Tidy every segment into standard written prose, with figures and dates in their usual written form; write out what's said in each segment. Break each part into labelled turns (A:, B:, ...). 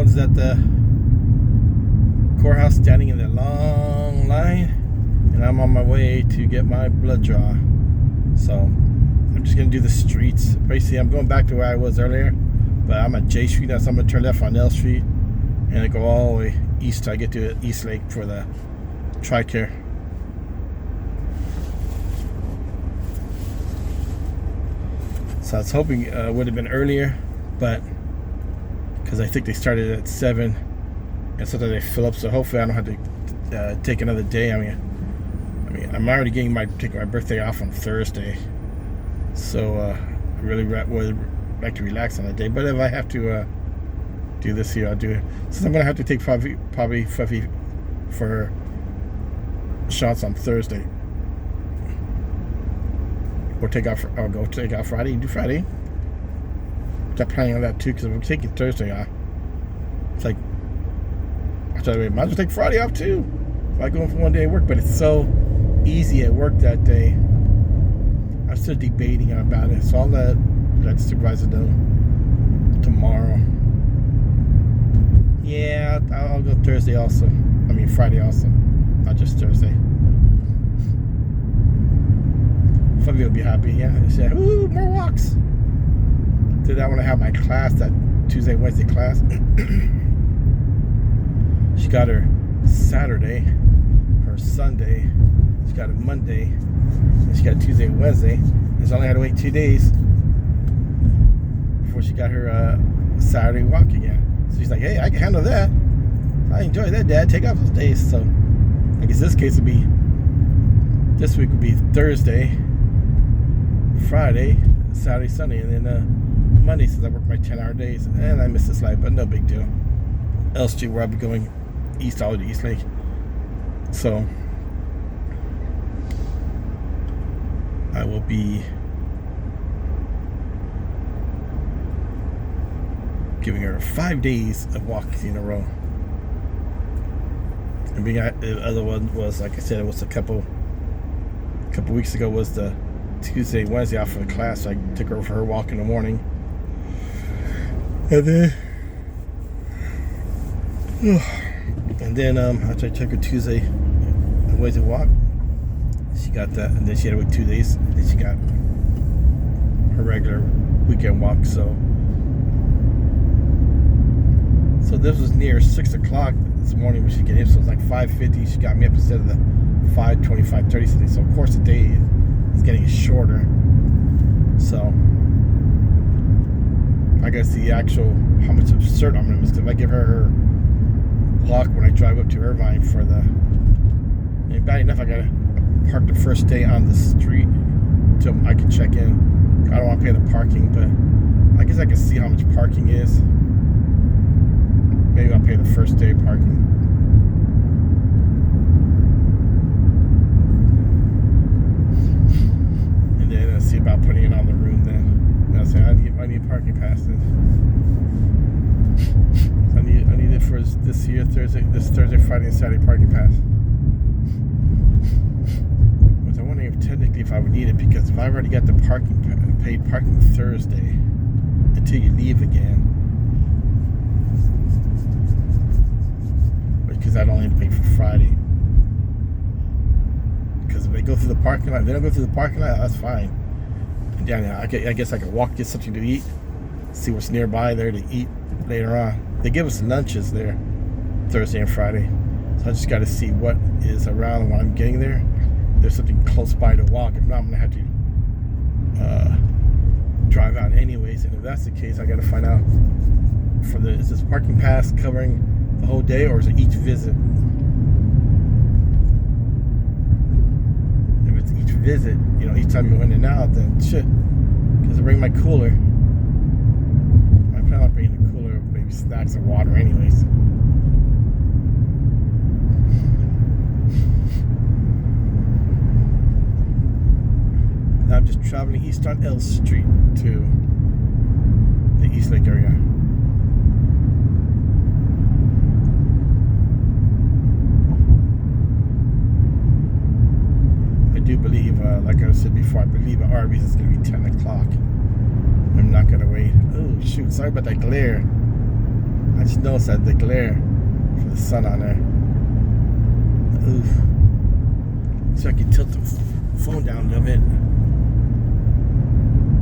A: was at the courthouse standing in the long line, and I'm on my way to get my blood draw. So I'm just gonna do the streets. Basically, I'm going back to where I was earlier, but I'm at J Street now, so I'm gonna turn left on L Street and I go all the way east till I get to East Lake for the TRICARE. So I was hoping it would have been earlier, but because I think they started at 7 and sometimes they fill up, so hopefully I don't have to take another day. I mean I'm already taking my birthday off on Thursday, so I really would like to relax on that day. But if I have to do this here, I'll do it, since I'm gonna have to take probably Fuffy for shots on Thursday. I'll go take out Friday. Do Friday. I'm planning on that too, because I'm taking Thursday off. It's like, I thought, might as well take Friday off too. If I go for one day at work, but it's so easy at work that day. I'm still debating about it, so I'll let the supervisor know tomorrow. Yeah, I'll go Thursday also. I mean Friday also, not just Thursday. Flavia will be happy. Yeah, she said, "Ooh, more walks." Did that when I have my class, that Tuesday, Wednesday class. She got her Saturday, her Sunday. She got it Monday, and she got it Tuesday and Wednesday. And she only had to wait 2 days before she got her Saturday walk again. So she's like, "Hey, I can handle that. I enjoy that, Dad. Take off those days." So I guess this week would be Thursday, Friday, Saturday, Sunday, and then Monday, since I work my 10-hour days, and I miss this life, but no big deal. L Street, where I'll be going east, all the East Lake. So I will be giving her 5 days of walking in a row. And the other one was, like I said, it was a couple weeks ago, was the Tuesday, Wednesday off for the class. So I took her for her walk in the morning. And then after I took her Tuesday and Wednesday walk, she got that, and then she had to wait 2 days, and then she got her regular weekend walk. So this was near 6 o'clock this morning when she came, so it was like 5:50. She got me up instead of the 5:20, 5:30 something. So of course the day is getting shorter. So I gotta see how much absurd I'm gonna miss. Because if I give her walk when I drive up to Irvine for bad enough, I gotta park the first day on the street until I can check in. I don't want to pay the parking, but I guess I can see how much parking is. Maybe I'll pay the first day parking. And then I'll see about putting it on the room then. And I'll say, I need parking passes. I need it for this Thursday, Friday, and Saturday parking pass. But I'm wondering if technically if I would need it, because if I already got the paid parking Thursday until you leave again, because I'd only pay for Friday. Because if they go through the parking lot, if they don't go through the parking lot, that's fine. And yeah, I guess I could walk, get something to eat, see what's nearby there to eat later on. They give us lunches there Thursday and Friday, so I just got to see what is around when I'm getting there. There's something close by to walk. If not, I'm gonna have to drive out anyways. And if that's the case, I got to find out is this parking pass covering the whole day, or is it each visit? If it's each visit, each time you go in and out, then shit. Because I bring my cooler. I plan on bringing the cooler, maybe snacks and water anyways. And I'm just traveling east on L Street to the East Lake area. I do believe, like I said before, I believe at Arby's is going to be 10 o'clock. I'm not going to wait. Oh, shoot. Sorry about that glare. I just noticed that the glare from the sun on there. Oof. So I can tilt the phone down a little bit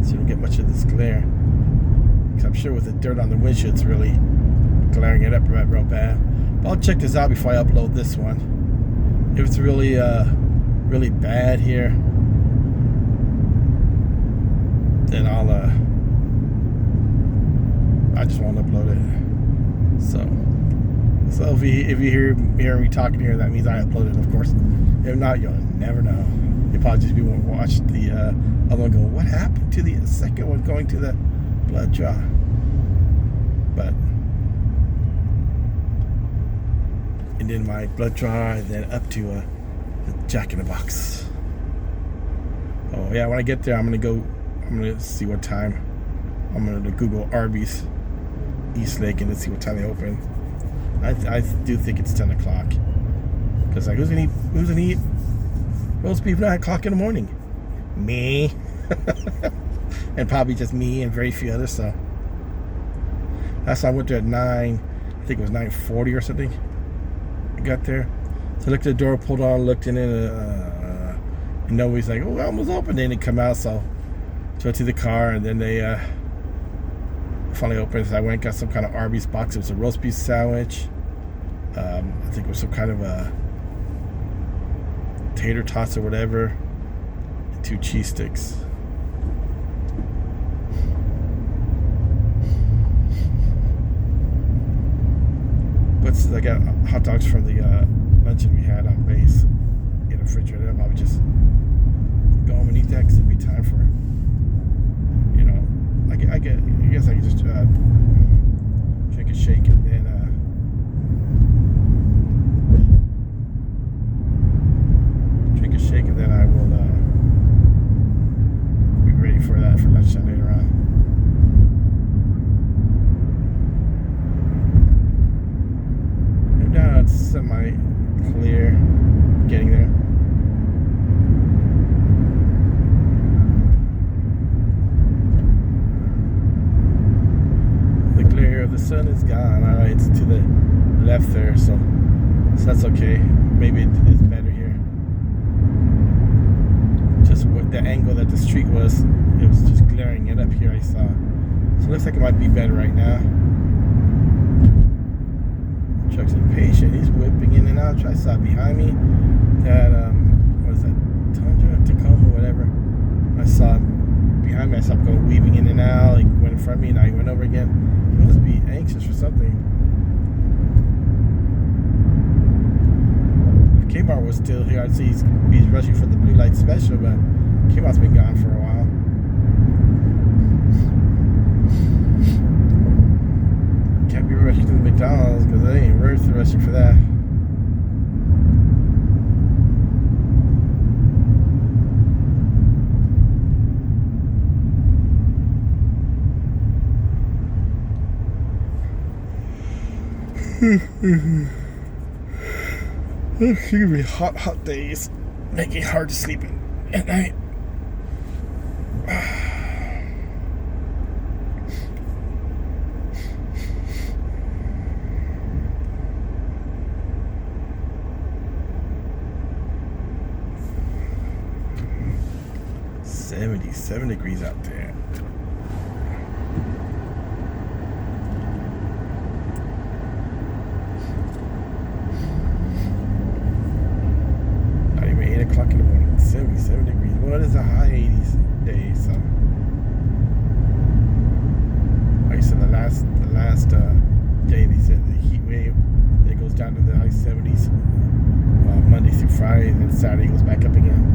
A: so you don't get much of this glare. Because I'm sure with the dirt on the windshield, it's really glaring it up real bad. But I'll check this out before I upload this one. If it's really, really bad here, then I just won't upload it. So if you hear me talking here, that means I uploaded, of course. If not, you'll never know. You'll probably just be able to watch the other one go, what happened to the second one going to the blood draw? But, and then my blood draw, and then up to the Jack in the Box. Oh yeah, when I get there, I'm gonna see what time. I'm gonna Google Arby's East Lake and let's see what time they open. I do think it's 10 o'clock. Because like, who's gonna eat roast beef 9 o'clock in the morning? Me. And probably just me and very few others. So that's why I went there at 9. I think it was 9:40 or something. I got there. So I looked at the door, pulled on, looked in it, and nobody's like, oh, I almost opened. They didn't come out, so went to the car, and then they finally opened. So I went and got some kind of Arby's box. It was a roast beef sandwich. I think it was some kind of a tater tots or whatever, and 2 cheese sticks. But I got hot dogs from the luncheon we had on base in the refrigerator. I'll probably just go home and eat that because it'd be time for, you know, I guess I could just drink a shake and then I will be ready for that for lunchtime later on. And now it's semi-clear getting there. The glare of the sun is gone. Alright, it's to the left there, so that's okay. Maybe it's better here. Just what the angle that the street was, it was just glaring it up here, I saw. So it looks like it might be better right now. The truck's impatient. He's whipping in and out. I saw behind me that, what is that, Tundra, Tacoma, whatever. I saw him behind me. I saw him going weaving in and out. He went in front of me, now he went over again. He must be anxious for something. Kmart was still here. I'd see he's rushing for the blue light special, but Kmart's been gone for a while. Can't be rushing to the McDonald's because they ain't worth rushing for that. Excuse me, hot days make it hard to sleep at night. $77 degrees out there. Not even 8 o'clock in the morning. 77 degrees. Well, it's a high 80s day, so. Like I said, the last day they said the heat wave that goes down to the high 70s Monday through Friday, and then Saturday goes back up again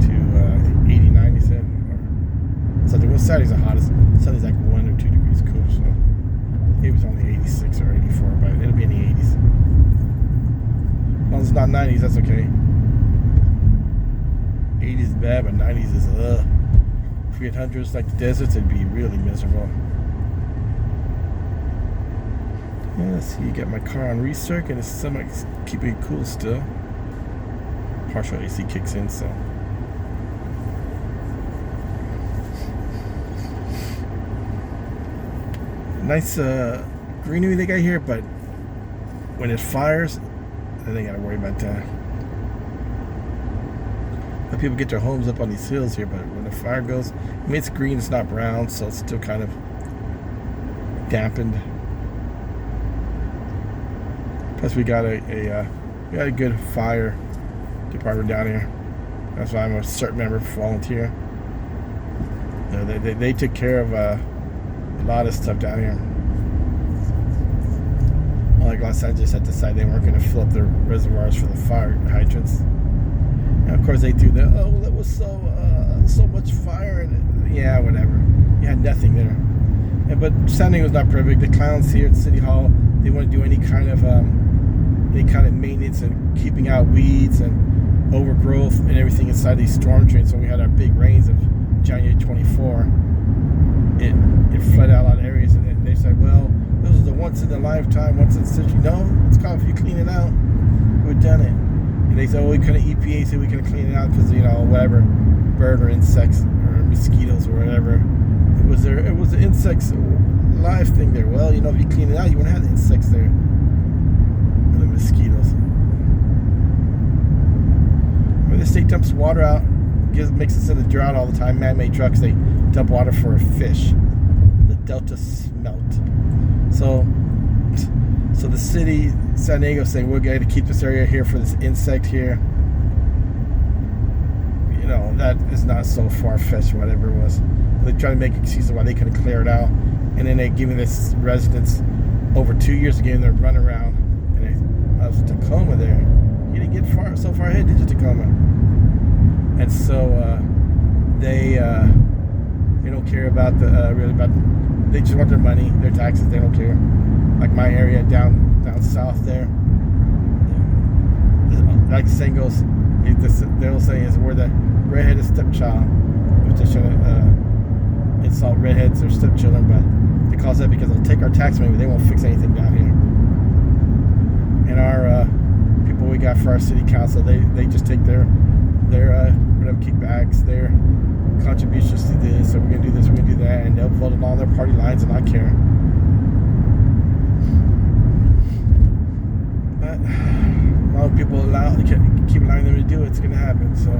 A: to I think 89. He said, or something. Well, Saturday's the hottest. Sunday's like 1 or 2 degrees cool, so it was only 86 or 84, but it'll be in the 80s. As long as it's not 90s, that's okay. 80s is bad, but 90s is If we had hundreds like the deserts, it'd be really miserable. Yeah, let's see, you got my car on recirc and it's semi keeping it cool still. Partial AC kicks in, so. Nice greenery they got here, but when it fires, then they gotta worry about that. But people get their homes up on these hills here, but when the fire goes, I mean, it's green, it's not brown, so it's still kind of dampened. Plus, we got a good fire department down here. That's why I'm a certain member volunteer. You know, they took care of a lot of stuff down here. Like Los Angeles had decided they weren't going to fill up their reservoirs for the fire hydrants. And of course, they threw the, oh, well, it was so much fire, and yeah, whatever. You had nothing there. But San Diego's not perfect. The clowns here at City Hall, they want to do any kind of maintenance and keeping out weeds and overgrowth and everything inside these storm drains. So we had our big rains of January 24. It flooded out a lot of areas, and they said, well, those are the once in a lifetime, once in a century. No, it's called if you clean it out. We've done it. And they said, oh, we couldn't, EPA said we couldn't clean it out because, whatever, bird or insects or mosquitoes or whatever. It was an insects live thing there. Well, if you clean it out, you wouldn't have the insects there. Or the mosquitoes. The state dumps water out, makes us in the drought all the time. Man-made trucks, they dump water for a fish. The Delta smelt. So the city, San Diego, saying we're going to keep this area here for this insect here. That is not so far-fetched, whatever it was. They try to make excuses why they couldn't clear it out, and then they giving this residents over 2 years ago their run around. And I was in Tacoma there. You didn't get so far ahead, did you, Tacoma? And so they don't care about they just want their money, their taxes. They don't care. Like my area down south there, like the saying goes, the old saying is we're the redheaded stepchild, which they're trying to insult redheads or stepchildren, but they call us that because they'll take our tax money, but they won't fix anything down here. And our people we got for our city council, they just take their whatever kickbacks, their contributions to this, so we're gonna do this, we're gonna do that, and they'll vote it on their party lines and not care. But as long as people keep allowing them to do it, it's gonna happen. So.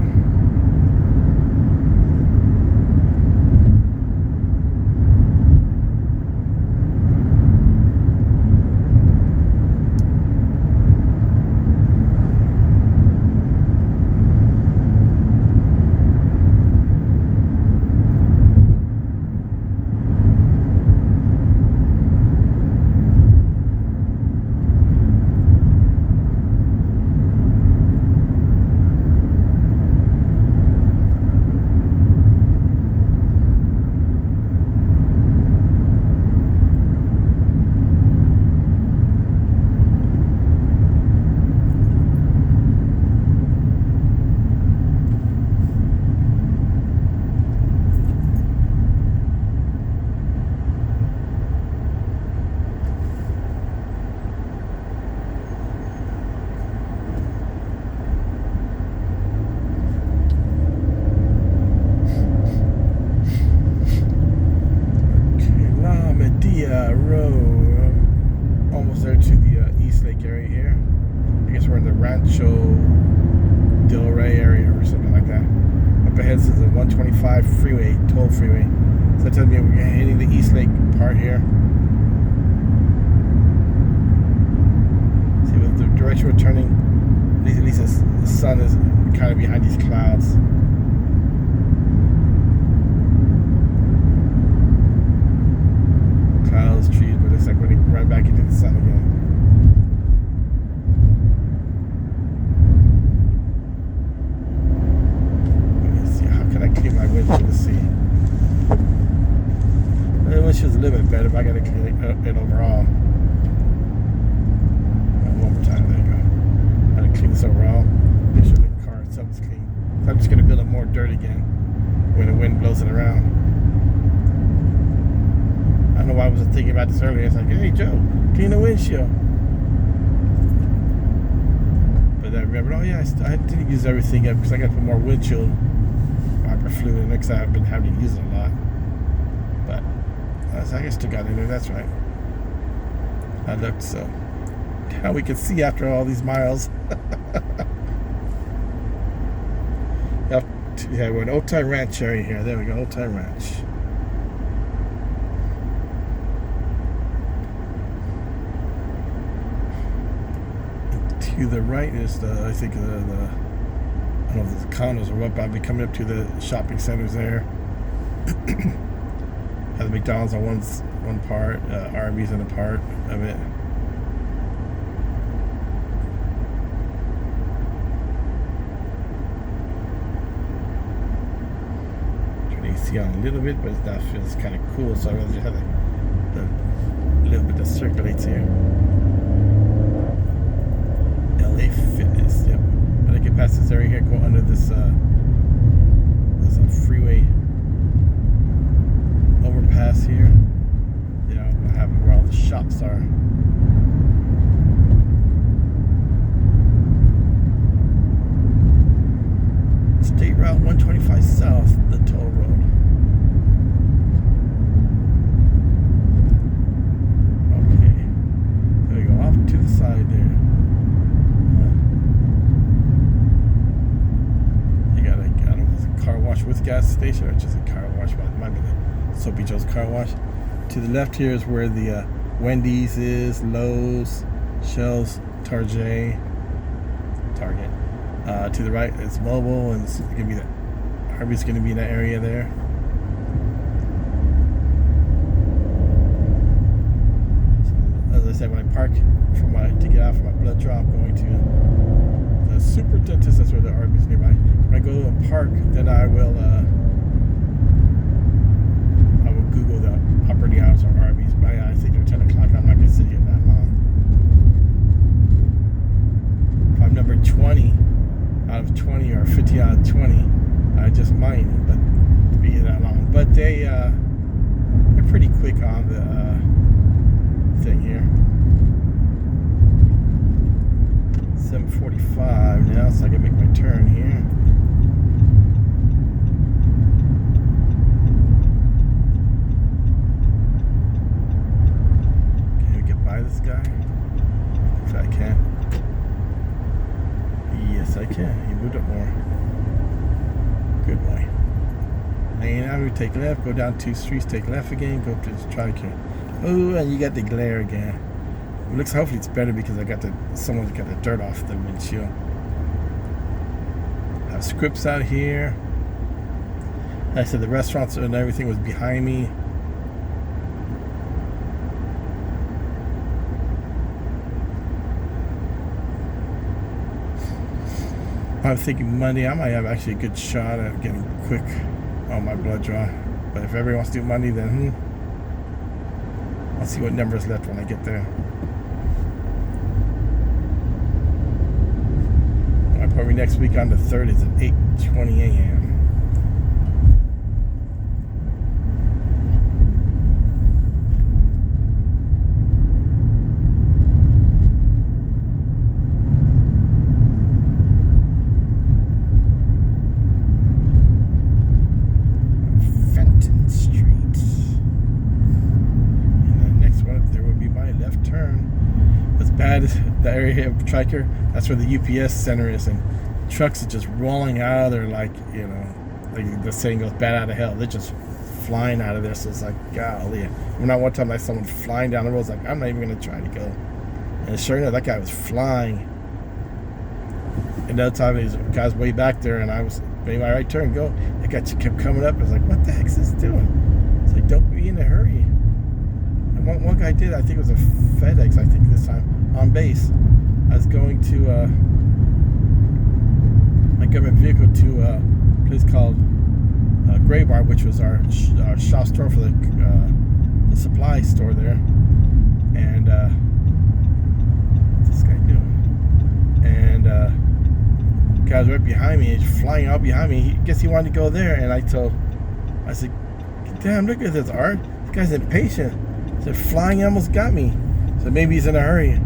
A: Road. Almost there to the East Lake area here. I guess we're in the Rancho Del Rey area or something like that. Up ahead says the 125 freeway, toll freeway. So that tells me we're hitting the East Lake part here. See, with the direction we're turning, at least the sun is kind of behind these clouds. Clouds, trees, but it's like when they run back into the sun again. Let me see, how can I clean my windshield to see? The windshield's a little bit better, but I gotta clean it overall. One more time, there you go. I gotta clean this overall. Make sure the car itself is clean. So I'm just gonna build up more dirt again when the wind blows it around. I don't know why I wasn't thinking about this earlier. It's like, hey, Joe, clean the windshield. But I remembered, oh yeah, I didn't use everything up because I got to put more windshield wiper fluid in because I've been having to use it a lot. But I still got it in there, that's right. I looked, so now we can see after all these miles. Yeah, we're in Old Time Ranch area here. There we go, Old Time Ranch. To the right is I think I don't know if it's the condos or what, but I'll be coming up to the shopping centers there. Have the McDonald's on one part, Arby's in a part of it. Turn AC on a little bit, but that feels kind of cool, so I'd rather just have a little bit that circulates here. LA Fitness, yep. When I get past this area here, go under this there's a freeway overpass here. You know, I have where all the shops are. State Route 125 South, the toll road. Okay, there we go, off to the side there. You got I don't know, it's a car wash with gas station or just a car wash, but it might be the Soapy Joe's car wash. To the left here is where the Wendy's is, Lowe's, Shell's, Target. To the right is Mobile, and it's gonna be that Harvey's gonna be in that area there. So, as I said, when I park to get out for my blood draw, I'm going to the Super Dentist. That's where the Arby's nearby. When I go to a park, then I will Google the operating hours of Arby's. But I think they're 10 o'clock. I'm not gonna sit here that long. If I'm number 20 out of 20 or 50 out of 20, I just might, but to be that long. But they're pretty quick on the thing here. 7:45 now, so I can make my turn here. Can we get by this guy? If I can. Yes, I can. He moved up more. Good boy. Lane out, we take left, go down 2 streets, take left again, go up to the tri-care. Oh, and you got the glare again. It looks, hopefully it's better because someone's got the dirt off the windshield. Have scripts out here. Like I said, the restaurants and everything was behind me. I'm thinking Monday I might have actually a good shot at getting quick on my blood draw. But if everyone wants to do Monday, then I'll see what number is left when I get there. My appointment next week on the 3rd is at 8:20 a.m. The area of Tri-care, that's where the UPS center is, and trucks are just rolling out of there like, you know, like the saying goes, bat out of hell. They're just flying out of there. So it's like, golly. I mean, one time I saw someone flying down the road. I was like, I'm not even going to try to go. And sure enough, that guy was flying. Another time, these guys way back there, and I was making my right turn, go. That guy kept coming up. I was like, what the heck is this doing? It's like, don't be in a hurry. And one guy did, I think it was a FedEx, I think this time, on base. I was going to my government vehicle to a place called Gray Bar, which was our shop store for the supply store there. And what's this guy doing? And the guy was right behind me. He's flying out behind me. I guess he wanted to go there. And I said, damn, look at this, Art. This guy's impatient. He said, flying almost got me. So maybe he's in a hurry.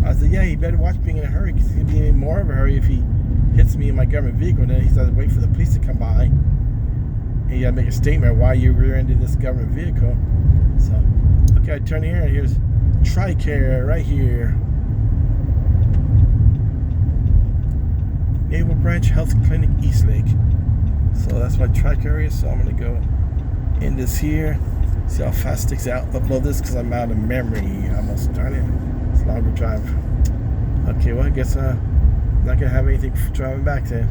A: I said, yeah, he better watch being in a hurry because he's going to be in more of a hurry if he hits me in my government vehicle. And then he started to wait for the police to come by. And you got to make a statement why you rear-ended this government vehicle. So, okay, I turn here and here's TRICARE right here. Naval Branch Health Clinic, Eastlake. So that's my TRICARE area. So I'm gonna go in this here. See how fast it takes out. Upload this because I'm out of memory. Almost darn it. It's a longer drive. Okay, well I guess I'm not gonna have anything for driving back then,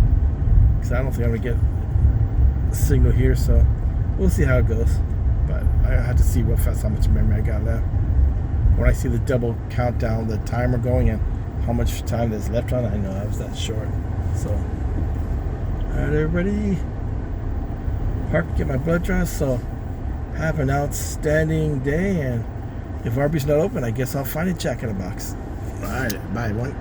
A: because I don't think I'm gonna get a signal here. So we'll see how it goes. But I have to see real fast how much memory I got left. When I see the double countdown, the timer going, and how much time there's left on it, I know I was that short. So, alright, everybody, park, get my blood draw. So, have an outstanding day. And if Arby's not open, I guess I'll find a Jack in the Box. Alright, bye, everyone.